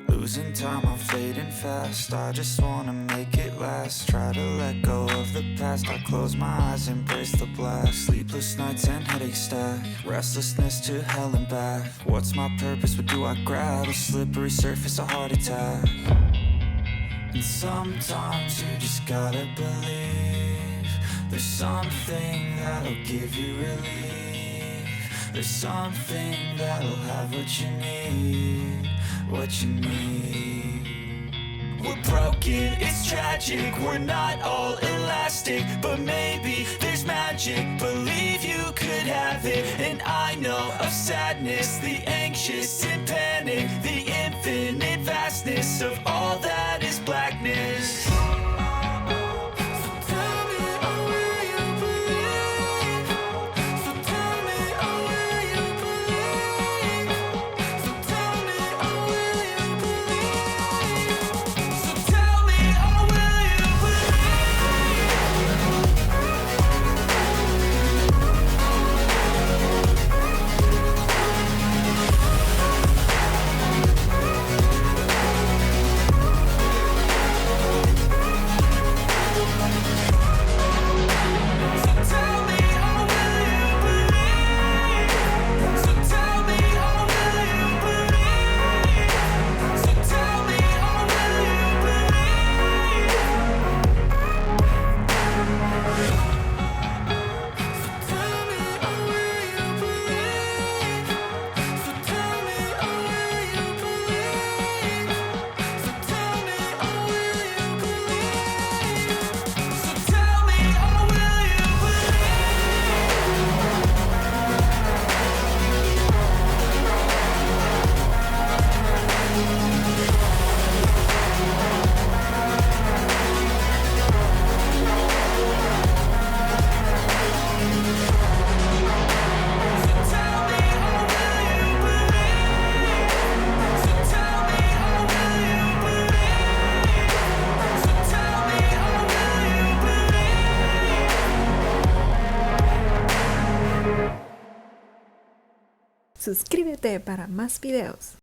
Losing time, I'm fading fast. I just wanna make it last. Try to let go of the past. I close my eyes, embrace the blast. Sleepless nights and headaches stack. Restlessness to hell and back. What's my purpose? What do I grab? A slippery surface, a heart attack. And sometimes you just gotta believe there's something that'll give you relief. There's something that'll have what you need, what you need. We're broken, it's tragic, we're not all elastic, but maybe there's magic. Believe you could have it, and I know of sadness, the anxious and panic, the infinite vastness of all that is blackness. Suscríbete para más videos.